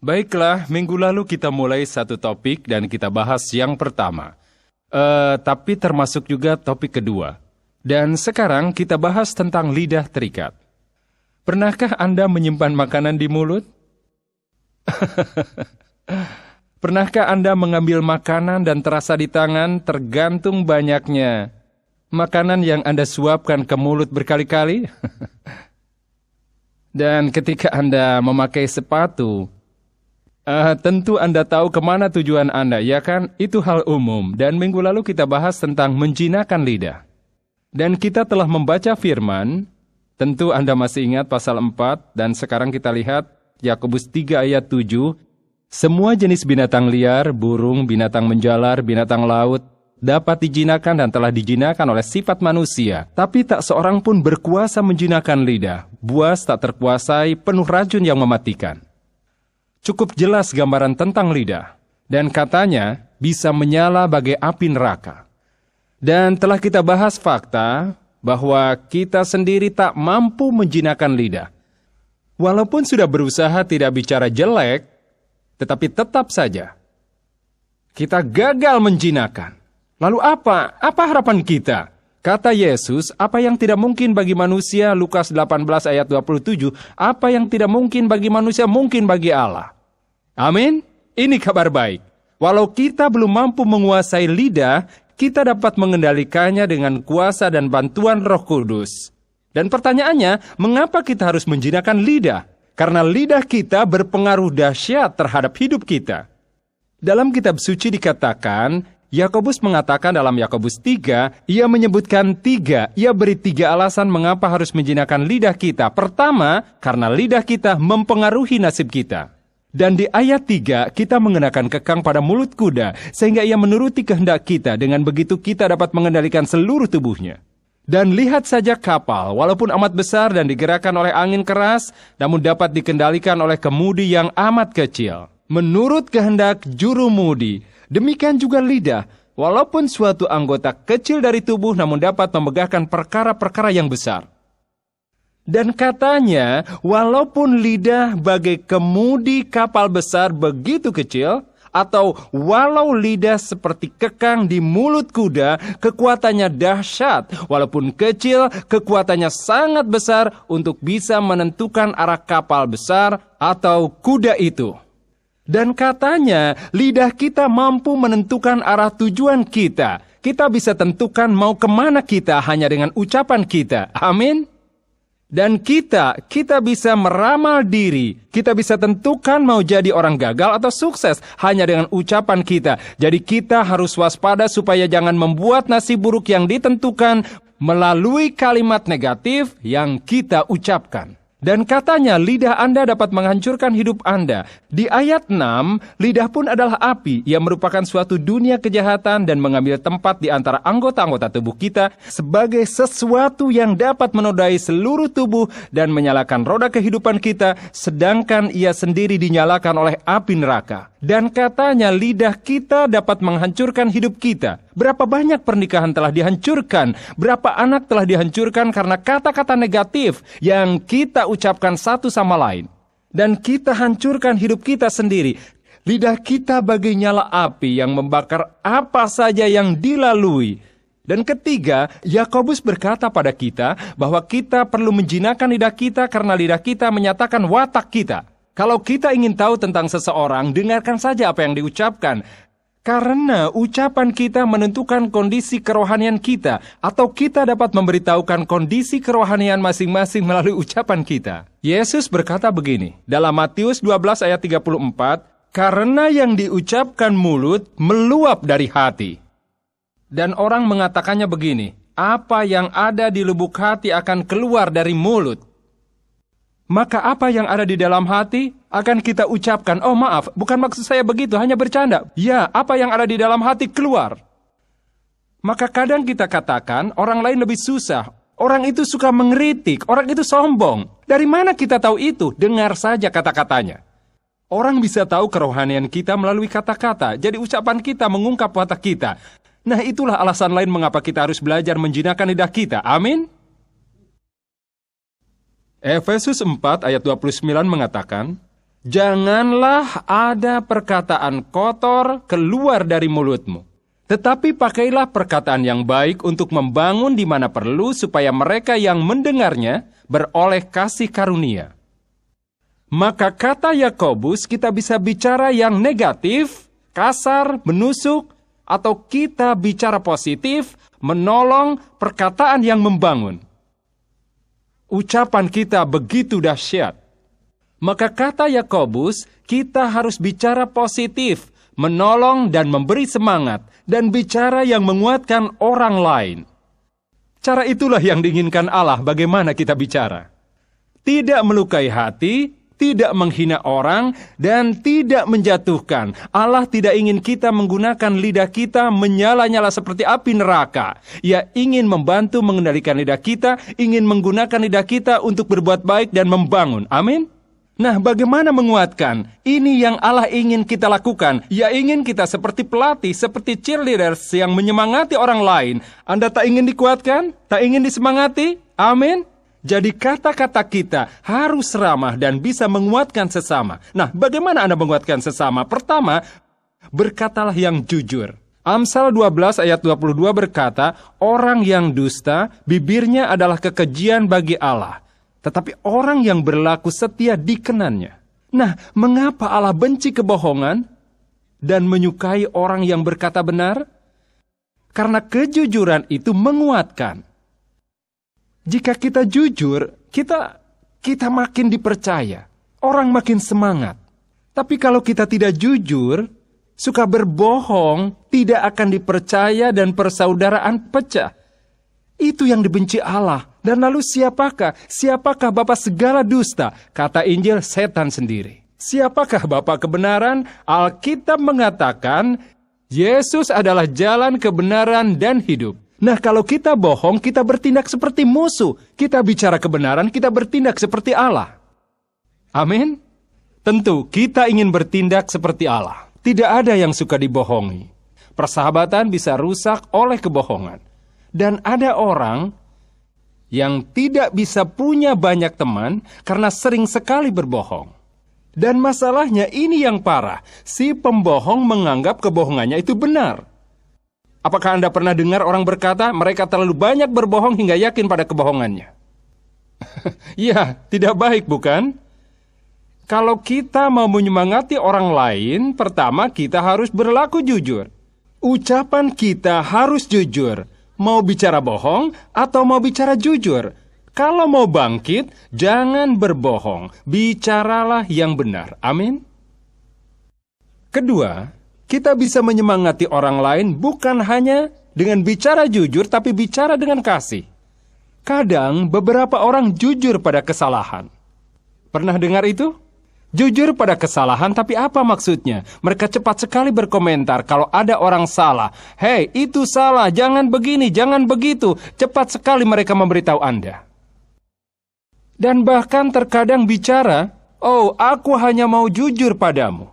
Baiklah, minggu lalu kita mulai satu topik dan kita bahas yang pertama. Tapi termasuk juga topik kedua. Dan sekarang kita bahas tentang lidah terikat. Pernahkah Anda menyimpan makanan di mulut? Pernahkah Anda mengambil makanan dan terasa di tangan tergantung banyaknya makanan yang Anda suapkan ke mulut berkali-kali? Dan ketika Anda memakai sepatu, tentu Anda tahu kemana tujuan Anda, ya kan? Itu hal umum. Dan minggu lalu kita bahas tentang menjinakkan lidah. Dan kita telah membaca firman, tentu Anda masih ingat pasal 4, dan sekarang kita lihat Yakobus 3 ayat 7. Semua jenis binatang liar, burung, binatang menjalar, binatang laut, dapat dijinakkan dan telah dijinakkan oleh sifat manusia. Tapi tak seorang pun berkuasa menjinakkan lidah. Buas tak terkuasai, penuh racun yang mematikan. Cukup jelas gambaran tentang lidah, dan katanya bisa menyala bagai api neraka. Dan telah kita bahas fakta bahwa kita sendiri tak mampu menjinakkan lidah. Walaupun sudah berusaha tidak bicara jelek, tetapi tetap saja kita gagal menjinakkan. Lalu apa? Apa harapan kita? Kata Yesus, apa yang tidak mungkin bagi manusia, Lukas 18 ayat 27, apa yang tidak mungkin bagi manusia, mungkin bagi Allah. Amin. Ini kabar baik. Walau kita belum mampu menguasai lidah, kita dapat mengendalikannya dengan kuasa dan bantuan Roh Kudus. Dan pertanyaannya, mengapa kita harus menjinakkan lidah? Karena lidah kita berpengaruh dahsyat terhadap hidup kita. Dalam kitab suci dikatakan, Yakobus mengatakan dalam Yakobus 3, ia menyebutkan ia beri 3 alasan mengapa harus menjinakkan lidah kita. Pertama, karena lidah kita mempengaruhi nasib kita. Dan di ayat 3, kita mengenakan kekang pada mulut kuda, sehingga ia menuruti kehendak kita, dengan begitu kita dapat mengendalikan seluruh tubuhnya. Dan lihat saja kapal, walaupun amat besar dan digerakkan oleh angin keras, namun dapat dikendalikan oleh kemudi yang amat kecil. Menurut kehendak jurumudi, demikian juga lidah, walaupun suatu anggota kecil dari tubuh, namun dapat memegahkan perkara-perkara yang besar. Dan katanya, walaupun lidah bagai kemudi kapal besar begitu kecil, atau walau lidah seperti kekang di mulut kuda, kekuatannya dahsyat. Walaupun kecil, kekuatannya sangat besar untuk bisa menentukan arah kapal besar atau kuda itu. Dan katanya, lidah kita mampu menentukan arah tujuan kita. Kita bisa tentukan mau kemana kita hanya dengan ucapan kita. Amin. Dan kita bisa meramal diri. Kita bisa tentukan mau jadi orang gagal atau sukses hanya dengan ucapan kita. Jadi kita harus waspada supaya jangan membuat nasib buruk yang ditentukan melalui kalimat negatif yang kita ucapkan. Dan katanya lidah Anda dapat menghancurkan hidup Anda. Di ayat 6, lidah pun adalah api. Ia merupakan suatu dunia kejahatan dan mengambil tempat di antara anggota-anggota tubuh kita sebagai sesuatu yang dapat menodai seluruh tubuh dan menyalakan roda kehidupan kita, sedangkan ia sendiri dinyalakan oleh api neraka. Dan katanya lidah kita dapat menghancurkan hidup kita. Berapa banyak pernikahan telah dihancurkan? Berapa anak telah dihancurkan karena kata-kata negatif yang kita ucapkan satu sama lain? Dan kita hancurkan hidup kita sendiri. Lidah kita bagai nyala api yang membakar apa saja yang dilalui. Dan ketiga, Yakobus berkata pada kita bahwa kita perlu menjinakkan lidah kita karena lidah kita menyatakan watak kita. Kalau kita ingin tahu tentang seseorang, dengarkan saja apa yang diucapkan. Karena ucapan kita menentukan kondisi kerohanian kita, atau kita dapat memberitahukan kondisi kerohanian masing-masing melalui ucapan kita. Yesus berkata begini, dalam Matius 12 ayat 34, karena yang diucapkan mulut meluap dari hati. Dan orang mengatakannya begini, apa yang ada di lubuk hati akan keluar dari mulut. Maka apa yang ada di dalam hati akan kita ucapkan. Oh maaf, bukan maksud saya begitu, hanya bercanda. Ya, apa yang ada di dalam hati keluar. Maka kadang kita katakan orang lain lebih susah. Orang itu suka mengkritik, orang itu sombong. Dari mana kita tahu itu? Dengar saja kata-katanya. Orang bisa tahu kerohanian kita melalui kata-kata. Jadi ucapan kita mengungkap watak kita. Nah itulah alasan lain mengapa kita harus belajar menjinakkan lidah kita. Amin. Efesus 4 ayat 29 mengatakan, Janganlah ada perkataan kotor keluar dari mulutmu, tetapi pakailah perkataan yang baik untuk membangun di mana perlu, supaya mereka yang mendengarnya beroleh kasih karunia. Maka kata Yakobus, kita bisa bicara yang negatif, kasar, menusuk, atau kita bicara positif, menolong, perkataan yang membangun. Ucapan kita begitu dahsyat. Maka kata Yakobus, kita harus bicara positif, menolong dan memberi semangat, dan bicara yang menguatkan orang lain. Cara itulah yang diinginkan Allah bagaimana kita bicara. Tidak melukai hati, tidak menghina orang, dan tidak menjatuhkan. Allah tidak ingin kita menggunakan lidah kita menyala-nyala seperti api neraka. Ia ingin membantu mengendalikan lidah kita, ingin menggunakan lidah kita untuk berbuat baik dan membangun. Amin. Nah, bagaimana menguatkan? Ini yang Allah ingin kita lakukan. Ia ingin kita seperti pelatih, seperti cheerleaders yang menyemangati orang lain. Anda tak ingin dikuatkan? Tak ingin disemangati? Amin. Jadi kata-kata kita harus ramah dan bisa menguatkan sesama. Nah, bagaimana Anda menguatkan sesama? Pertama, berkatalah yang jujur. Amsal 12 ayat 22 berkata, orang yang dusta, bibirnya adalah kekejian bagi Allah. Tetapi orang yang berlaku setia dikenannya. Nah, mengapa Allah benci kebohongan dan menyukai orang yang berkata benar? Karena kejujuran itu menguatkan. Jika kita jujur, kita makin dipercaya. Orang makin semangat. Tapi kalau kita tidak jujur, suka berbohong, tidak akan dipercaya dan persaudaraan pecah. Itu yang dibenci Allah. Dan lalu siapakah? Siapakah bapa segala dusta? Kata Injil, setan sendiri. Siapakah bapa kebenaran? Alkitab mengatakan, Yesus adalah jalan kebenaran dan hidup. Nah, kalau kita bohong, kita bertindak seperti musuh. Kita bicara kebenaran, kita bertindak seperti Allah. Amin. Tentu, kita ingin bertindak seperti Allah. Tidak ada yang suka dibohongi. Persahabatan bisa rusak oleh kebohongan. Dan ada orang yang tidak bisa punya banyak teman karena sering sekali berbohong. Dan masalahnya ini yang parah. Si pembohong menganggap kebohongannya itu benar. Apakah Anda pernah dengar orang berkata, mereka terlalu banyak berbohong hingga yakin pada kebohongannya? Ya, tidak baik bukan? Kalau kita mau menyemangati orang lain, pertama kita harus berlaku jujur. Ucapan kita harus jujur. Mau bicara bohong atau mau bicara jujur. Kalau mau bangkit, jangan berbohong. Bicaralah yang benar. Amin. Kedua, kita bisa menyemangati orang lain bukan hanya dengan bicara jujur, tapi bicara dengan kasih. Kadang beberapa orang jujur pada kesalahan. Pernah dengar itu? Jujur pada kesalahan, tapi apa maksudnya? Mereka cepat sekali berkomentar kalau ada orang salah. Hei, itu salah, jangan begini, jangan begitu. Cepat sekali mereka memberitahu Anda. Dan bahkan terkadang bicara, oh, aku hanya mau jujur padamu.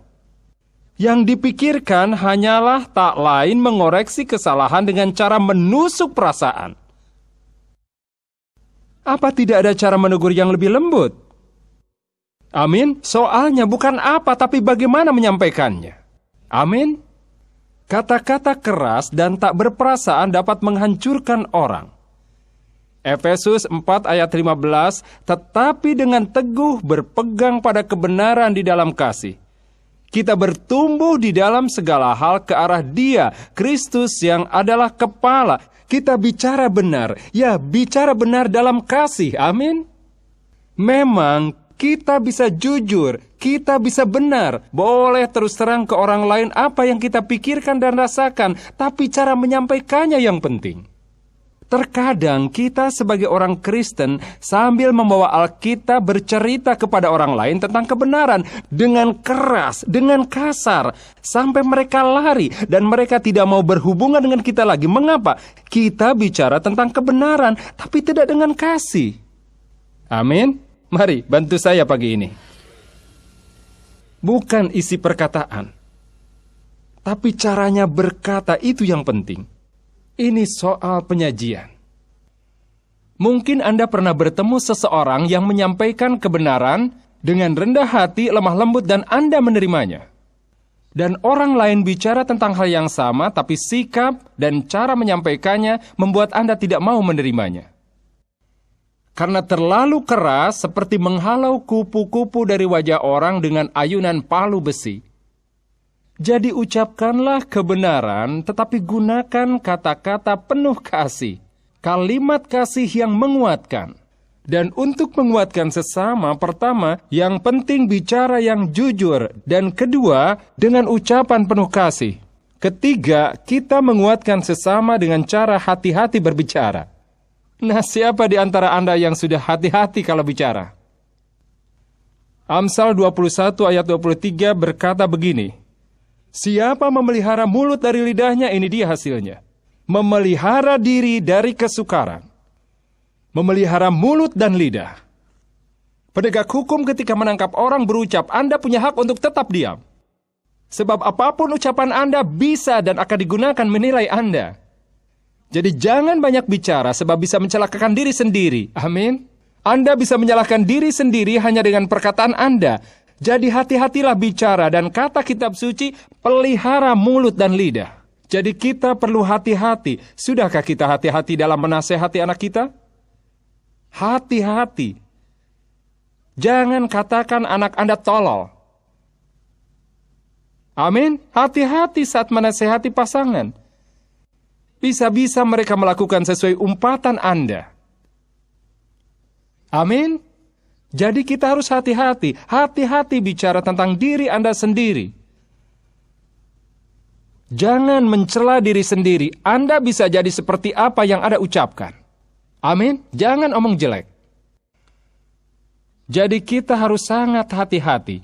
Yang dipikirkan hanyalah tak lain mengoreksi kesalahan dengan cara menusuk perasaan. Apa tidak ada cara menegur yang lebih lembut? Amin. Soalnya bukan apa, tapi bagaimana menyampaikannya. Amin. Kata-kata keras dan tak berperasaan dapat menghancurkan orang. Efesus 4 ayat 15, tetapi dengan teguh berpegang pada kebenaran di dalam kasih. Kita bertumbuh di dalam segala hal ke arah Dia, Kristus yang adalah kepala. Kita bicara benar, ya bicara benar dalam kasih, amin. Memang kita bisa jujur, kita bisa benar, boleh terus terang ke orang lain apa yang kita pikirkan dan rasakan, tapi cara menyampaikannya yang penting. Terkadang kita sebagai orang Kristen sambil membawa Alkitab bercerita kepada orang lain tentang kebenaran dengan keras, dengan kasar, sampai mereka lari dan mereka tidak mau berhubungan dengan kita lagi. Mengapa? Kita bicara tentang kebenaran, tapi tidak dengan kasih. Amin. Mari bantu saya pagi ini. Bukan isi perkataan, tapi caranya berkata itu yang penting. Ini soal penyajian. Mungkin Anda pernah bertemu seseorang yang menyampaikan kebenaran dengan rendah hati, lemah lembut, dan Anda menerimanya. Dan orang lain bicara tentang hal yang sama, tapi sikap dan cara menyampaikannya membuat Anda tidak mau menerimanya. Karena terlalu keras, seperti menghalau kupu-kupu dari wajah orang dengan ayunan palu besi. Jadi ucapkanlah kebenaran, tetapi gunakan kata-kata penuh kasih, kalimat kasih yang menguatkan. Dan untuk menguatkan sesama, pertama, yang penting bicara yang jujur. Dan kedua, dengan ucapan penuh kasih. Ketiga, kita menguatkan sesama dengan cara hati-hati berbicara. Nah, siapa di antara Anda yang sudah hati-hati kalau bicara? Amsal 21 ayat 23 berkata begini, siapa memelihara mulut dari lidahnya, ini dia hasilnya. Memelihara diri dari kesukaran. Memelihara mulut dan lidah. Penegak hukum ketika menangkap orang berucap, Anda punya hak untuk tetap diam. Sebab apapun ucapan Anda bisa dan akan digunakan menilai Anda. Jadi jangan banyak bicara sebab bisa mencelakakan diri sendiri. Amin. Anda bisa menyalahkan diri sendiri hanya dengan perkataan Anda. Jadi hati-hatilah bicara, dan kata kitab suci, pelihara mulut dan lidah. Jadi kita perlu hati-hati. Sudahkah kita hati-hati dalam menasehati anak kita? Hati-hati. Jangan katakan anak Anda tolol. Amin. Hati-hati saat menasehati pasangan. Bisa-bisa mereka melakukan sesuai umpatan Anda. Amin. Jadi kita harus hati-hati. Hati-hati bicara tentang diri Anda sendiri. Jangan mencela diri sendiri. Anda bisa jadi seperti apa yang Anda ucapkan. Amin. Jangan omong jelek. Jadi kita harus sangat hati-hati.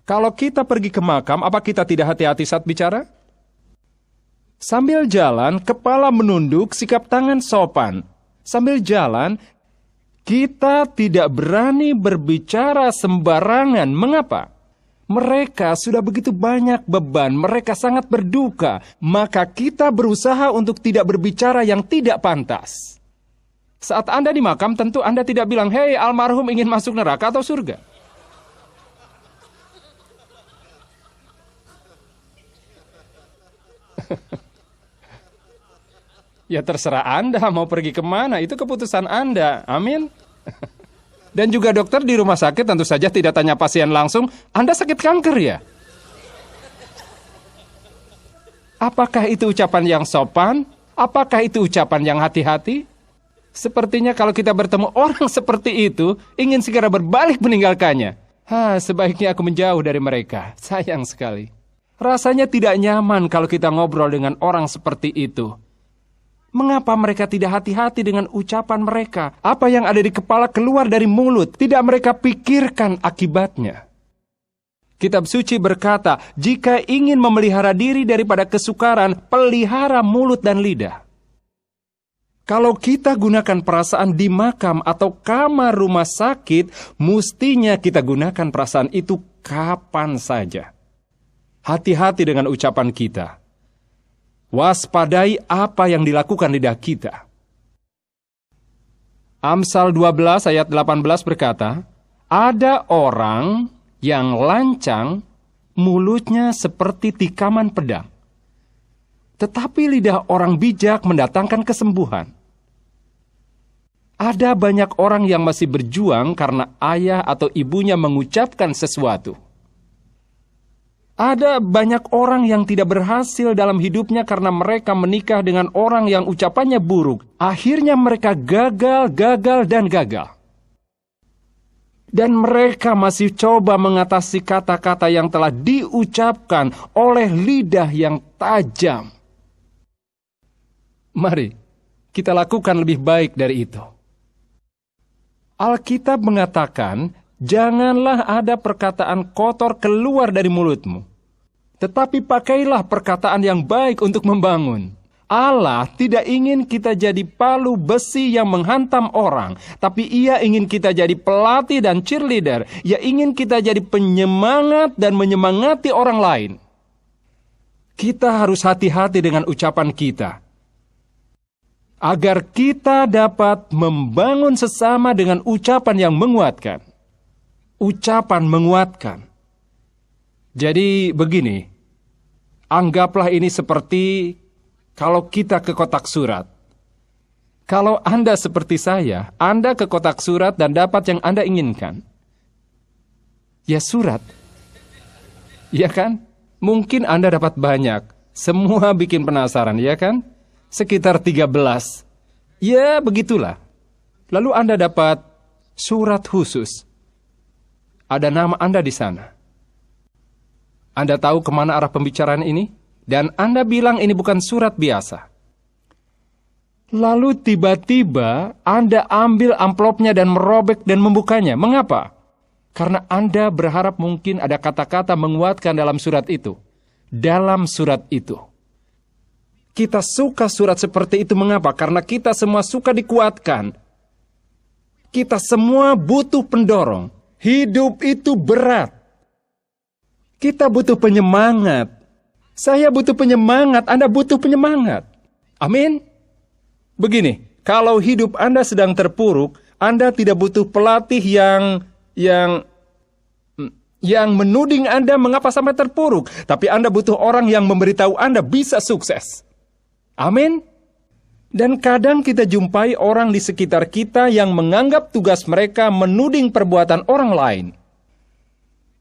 Kalau kita pergi ke makam, apa kita tidak hati-hati saat bicara? Sambil jalan, kepala menunduk, sikap tangan sopan. Sambil jalan, kita tidak berani berbicara sembarangan. Mengapa? Mereka sudah begitu banyak beban, mereka sangat berduka, maka kita berusaha untuk tidak berbicara yang tidak pantas. Saat Anda di makam, tentu Anda tidak bilang, hei almarhum ingin masuk neraka atau surga. Ya terserah Anda mau pergi kemana, itu keputusan Anda, amin. Dan juga dokter di rumah sakit tentu saja tidak tanya pasien langsung, Anda sakit kanker ya? Apakah itu ucapan yang sopan? Apakah itu ucapan yang hati-hati? Sepertinya kalau kita bertemu orang seperti itu, ingin segera berbalik meninggalkannya. Sebaiknya aku menjauh dari mereka. Sayang sekali. Rasanya tidak nyaman kalau kita ngobrol dengan orang seperti itu. Mengapa mereka tidak hati-hati dengan ucapan mereka? Apa yang ada di kepala keluar dari mulut, tidak mereka pikirkan akibatnya. Kitab suci berkata, jika ingin memelihara diri daripada kesukaran, pelihara mulut dan lidah. Kalau kita gunakan perasaan di makam atau kamar rumah sakit, mestinya kita gunakan perasaan itu kapan saja. Hati-hati dengan ucapan kita. Waspadai apa yang dilakukan lidah kita. Amsal 12 ayat 18 berkata, ada orang yang lancang, mulutnya seperti tikaman pedang. Tetapi lidah orang bijak mendatangkan kesembuhan. Ada banyak orang yang masih berjuang karena ayah atau ibunya mengucapkan sesuatu. Ada banyak orang yang tidak berhasil dalam hidupnya karena mereka menikah dengan orang yang ucapannya buruk. Akhirnya mereka gagal. Dan mereka masih coba mengatasi kata-kata yang telah diucapkan oleh lidah yang tajam. Mari, kita lakukan lebih baik dari itu. Alkitab mengatakan, janganlah ada perkataan kotor keluar dari mulutmu. Tetapi pakailah perkataan yang baik untuk membangun. Allah tidak ingin kita jadi palu besi yang menghantam orang. Tapi Ia ingin kita jadi pelatih dan cheerleader. Ia ingin kita jadi penyemangat dan menyemangati orang lain. Kita harus hati-hati dengan ucapan kita. agar kita dapat membangun sesama dengan ucapan yang menguatkan. Ucapan menguatkan. Jadi begini, anggaplah ini seperti kalau kita ke kotak surat. Kalau Anda seperti saya, Anda ke kotak surat dan dapat yang Anda inginkan. Ya surat. Ya kan? Mungkin Anda dapat banyak. Semua bikin penasaran, ya kan? Sekitar 13. Ya, begitulah. Lalu Anda dapat surat khusus. Ada nama Anda di sana. Anda tahu kemana arah pembicaraan ini? Dan Anda bilang ini bukan surat biasa. Lalu tiba-tiba Anda ambil amplopnya dan merobek dan membukanya. Mengapa? Karena Anda berharap mungkin ada kata-kata menguatkan dalam surat itu. Dalam surat itu. Kita suka surat seperti itu. Mengapa? Karena kita semua suka dikuatkan. Kita semua butuh pendorong. Hidup itu berat. Kita butuh penyemangat. Saya butuh penyemangat, Anda butuh penyemangat. Amin. Begini, kalau hidup Anda sedang terpuruk, Anda tidak butuh pelatih yang menuding Anda mengapa sampai terpuruk. Tapi Anda butuh orang yang memberitahu Anda bisa sukses. Amin. Dan kadang kita jumpai orang di sekitar kita yang menganggap tugas mereka menuding perbuatan orang lain.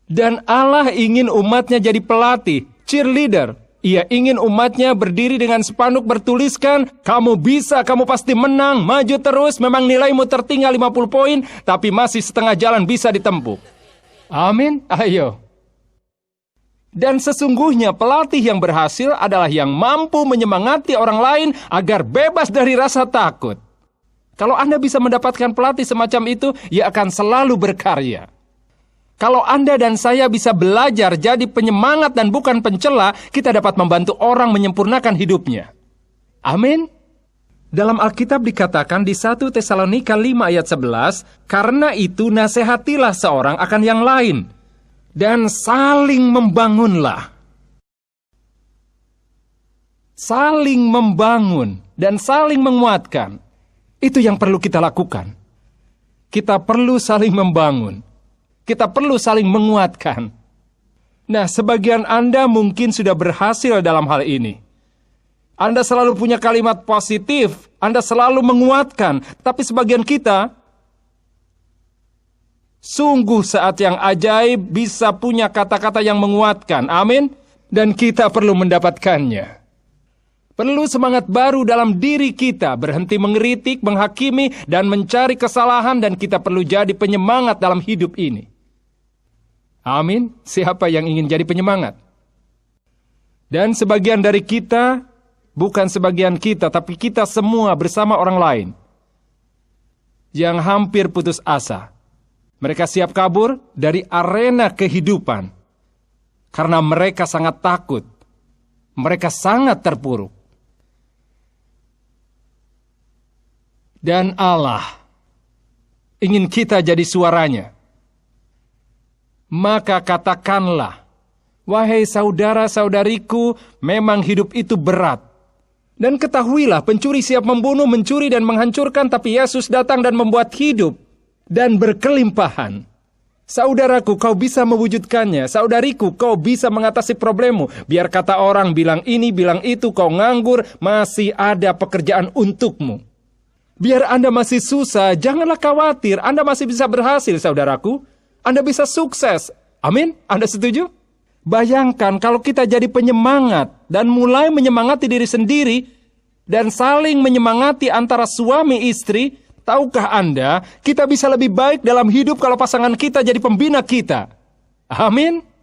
Dan Allah ingin umatnya jadi pelatih, cheerleader. Ia ingin umatnya berdiri dengan spanduk bertuliskan, kamu bisa, kamu pasti menang, maju terus, memang nilaimu tertinggal 50 poin, tapi masih setengah jalan bisa ditempuh. Amin, ayo. Dan sesungguhnya pelatih yang berhasil adalah yang mampu menyemangati orang lain agar bebas dari rasa takut. Kalau Anda bisa mendapatkan pelatih semacam itu, ia akan selalu berkarya. Kalau Anda dan saya bisa belajar jadi penyemangat dan bukan pencela, kita dapat membantu orang menyempurnakan hidupnya. Amin. Dalam Alkitab dikatakan di 1 Tesalonika 5 ayat 11, karena itu nasihatilah seorang akan yang lain, dan saling membangunlah. Saling membangun dan saling menguatkan. Itu yang perlu kita lakukan. Kita perlu saling membangun. Kita perlu saling menguatkan. Nah, sebagian Anda mungkin sudah berhasil dalam hal ini. Anda selalu punya kalimat positif, Anda selalu menguatkan. Tapi sebagian kita, sungguh saat yang ajaib bisa punya kata-kata yang menguatkan. Amin. Dan kita perlu mendapatkannya. Perlu semangat baru dalam diri kita, berhenti mengkritik, menghakimi, dan mencari kesalahan, dan kita perlu jadi penyemangat dalam hidup ini. Amin. Siapa yang ingin jadi penyemangat? Dan sebagian dari kita, bukan sebagian kita, tapi kita semua bersama orang lain yang hampir putus asa. Mereka siap kabur dari arena kehidupan karena mereka sangat takut. Mereka sangat terpuruk. Dan Allah ingin kita jadi suaranya. Maka katakanlah, wahai saudara-saudariku, memang hidup itu berat. Dan ketahuilah, pencuri siap membunuh, mencuri dan menghancurkan, tapi Yesus datang dan membuat hidup dan berkelimpahan. Saudaraku, kau bisa mewujudkannya. Saudariku, kau bisa mengatasi problemmu. Biar kata orang bilang ini, bilang itu, kau nganggur, masih ada pekerjaan untukmu. Biar Anda masih susah, janganlah khawatir. Anda masih bisa berhasil, saudaraku. Anda bisa sukses. Amin? Anda setuju? Bayangkan kalau kita jadi penyemangat dan mulai menyemangati diri sendiri dan saling menyemangati antara suami istri, tahukah Anda, kita bisa lebih baik dalam hidup kalau pasangan kita jadi pembina kita. Amin?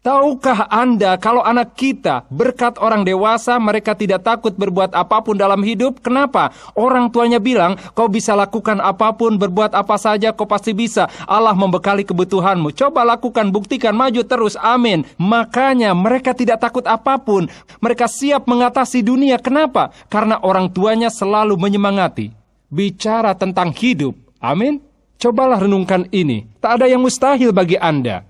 Tahukah Anda kalau anak kita berkat orang dewasa mereka tidak takut berbuat apapun dalam hidup? Kenapa? Orang tuanya bilang, kau bisa lakukan apapun, berbuat apa saja, kau pasti bisa. Allah membekali kebutuhanmu. Coba lakukan, buktikan, maju terus. Amin. Makanya mereka tidak takut apapun. Mereka siap mengatasi dunia. Kenapa? Karena orang tuanya selalu menyemangati. Bicara tentang hidup. Amin. Cobalah renungkan ini. Tak ada yang mustahil bagi Anda.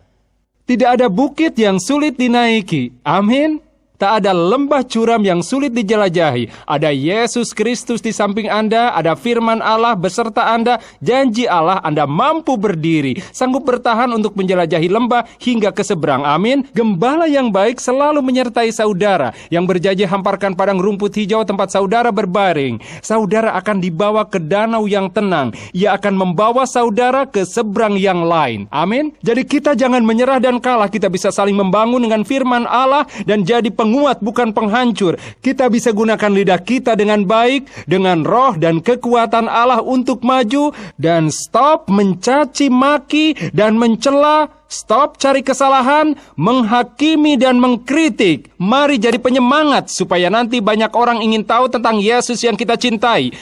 Tidak ada bukit yang sulit dinaiki. Amin. Tak ada lembah curam yang sulit dijelajahi. Ada Yesus Kristus di samping Anda, ada firman Allah beserta Anda, janji Allah Anda mampu berdiri, sanggup bertahan untuk menjelajahi lembah hingga ke seberang. Amin. Gembala yang baik selalu menyertai saudara, yang berjanji hamparkan padang rumput hijau tempat saudara berbaring. Saudara akan dibawa ke danau yang tenang. Ia akan membawa saudara ke seberang yang lain. Amin. Jadi kita jangan menyerah dan kalah. Kita bisa saling membangun dengan firman Allah dan jadi penguat bukan penghancur. Kita bisa gunakan lidah kita dengan baik, dengan roh dan kekuatan Allah untuk maju, dan stop mencaci maki dan mencela, stop cari kesalahan, menghakimi dan mengkritik. Mari jadi penyemangat supaya nanti banyak orang ingin tahu tentang Yesus yang kita cintai,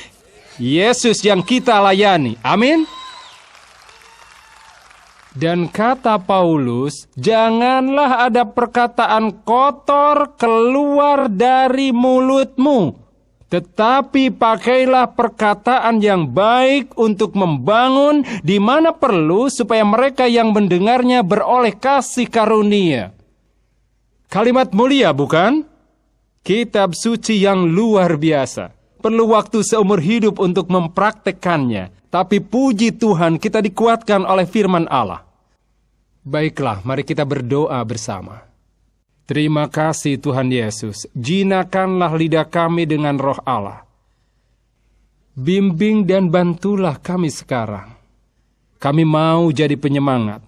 Yesus yang kita layani. Amin. Dan kata Paulus, janganlah ada perkataan kotor keluar dari mulutmu, tetapi pakailah perkataan yang baik untuk membangun di mana perlu, supaya mereka yang mendengarnya beroleh kasih karunia. Kalimat mulia, bukan? Kitab suci yang luar biasa. Perlu waktu seumur hidup untuk mempraktekannya. Tapi puji Tuhan, kita dikuatkan oleh firman Allah. Baiklah, mari kita berdoa bersama. Terima kasih Tuhan Yesus, jinakanlah lidah kami dengan roh Allah. Bimbing dan bantulah kami sekarang. Kami mau jadi penyemangat.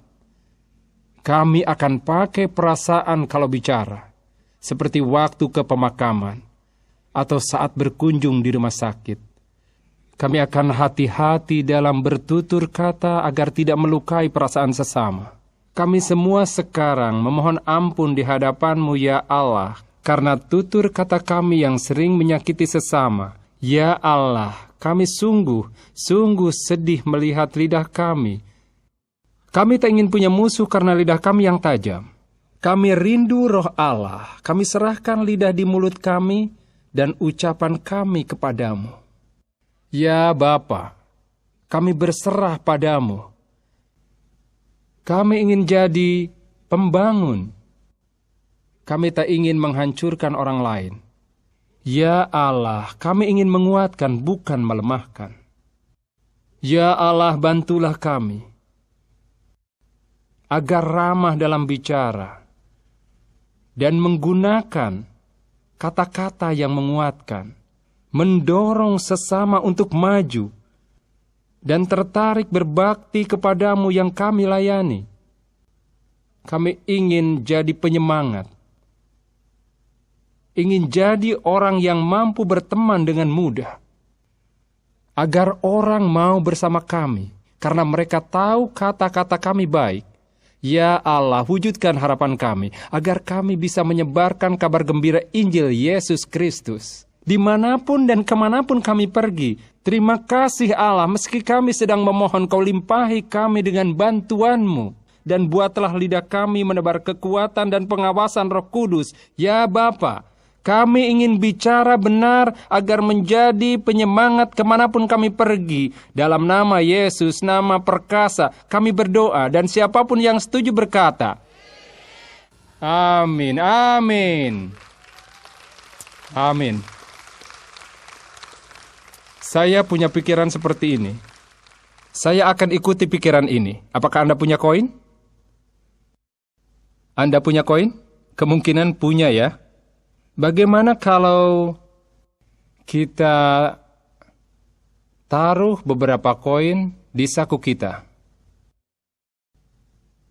Kami akan pakai perasaan kalau bicara, seperti waktu ke pemakaman, atau saat berkunjung di rumah sakit. Kami akan hati-hati dalam bertutur kata agar tidak melukai perasaan sesama. Kami semua sekarang memohon ampun di hadapan-Mu ya Allah, karena tutur kata kami yang sering menyakiti sesama. Ya Allah, kami sungguh sedih melihat lidah kami. Kami tak ingin punya musuh karena lidah kami yang tajam. Kami rindu roh Allah, kami serahkan lidah di mulut kami dan ucapan kami kepadamu. Ya Bapa, kami berserah padamu. Kami ingin jadi pembangun. Kami tak ingin menghancurkan orang lain. Ya Allah, kami ingin menguatkan, bukan melemahkan. Ya Allah, bantulah kami agar ramah dalam bicara dan menggunakan kata-kata yang menguatkan, mendorong sesama untuk maju, dan tertarik berbakti kepadamu yang kami layani. Kami ingin jadi penyemangat, ingin jadi orang yang mampu berteman dengan mudah, agar orang mau bersama kami, karena mereka tahu kata-kata kami baik. Ya Allah, wujudkan harapan kami, agar kami bisa menyebarkan kabar gembira Injil Yesus Kristus dimanapun dan kemanapun kami pergi. Terima kasih Allah, meski kami sedang memohon, Kau limpahi kami dengan bantuan-Mu, dan buatlah lidah kami menebar kekuatan dan pengawasan Roh Kudus. Ya Bapa, kami ingin bicara benar agar menjadi penyemangat kemanapun kami pergi. Dalam nama Yesus, nama perkasa, kami berdoa, dan siapapun yang setuju berkata, amin, amin, amin. Saya punya pikiran seperti ini. Saya akan ikuti pikiran ini. Apakah Anda punya koin? Anda punya koin? Kemungkinan punya ya. Bagaimana kalau kita taruh beberapa koin di saku kita?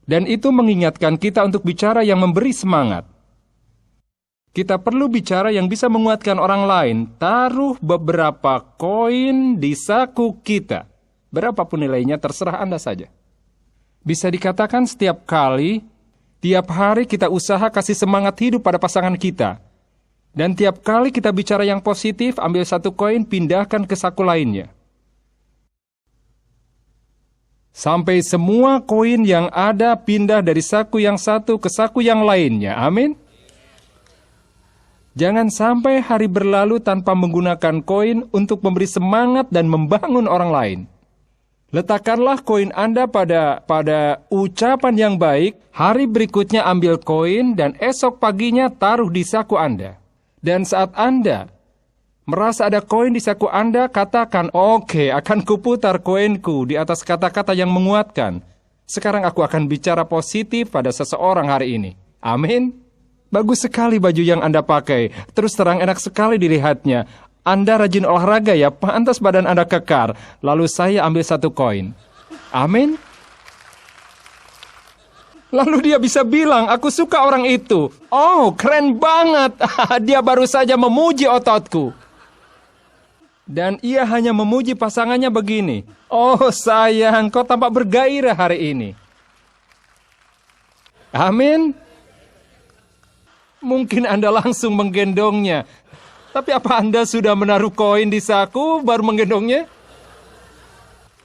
Dan itu mengingatkan kita untuk bicara yang memberi semangat. Kita perlu bicara yang bisa menguatkan orang lain. Taruh beberapa koin di saku kita. Berapapun nilainya, terserah Anda saja. Bisa dikatakan setiap kali, tiap hari kita usaha kasih semangat hidup pada pasangan kita. Dan tiap kali kita bicara yang positif, ambil satu koin, pindahkan ke saku lainnya. Sampai semua koin yang ada pindah dari saku yang satu ke saku yang lainnya. Amin. Jangan sampai hari berlalu tanpa menggunakan koin untuk memberi semangat dan membangun orang lain. Letakkanlah koin Anda pada ucapan yang baik, hari berikutnya ambil koin, dan esok paginya taruh di saku Anda. Dan saat Anda merasa ada koin di saku Anda, katakan, oke, akan kuputar koinku di atas kata-kata yang menguatkan. Sekarang aku akan bicara positif pada seseorang hari ini. Amin. Bagus sekali baju yang Anda pakai. Terus terang enak sekali dilihatnya. Anda rajin olahraga ya, pantas badan Anda kekar. Lalu saya ambil 1 koin. Amin. Lalu dia bisa bilang, aku suka orang itu. Oh, keren banget. Dia baru saja memuji ototku. Dan ia hanya memuji pasangannya begini. Oh sayang, kau tampak bergairah hari ini. Amin. Mungkin Anda langsung menggendongnya. Tapi apa Anda sudah menaruh koin di saku baru menggendongnya?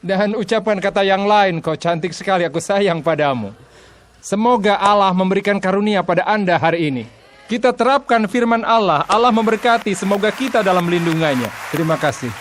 Dan ucapan kata yang lain, kau cantik sekali, aku sayang padamu. Semoga Allah memberikan karunia pada Anda hari ini. Kita terapkan firman Allah. Allah memberkati, semoga kita dalam lindungannya. Terima kasih.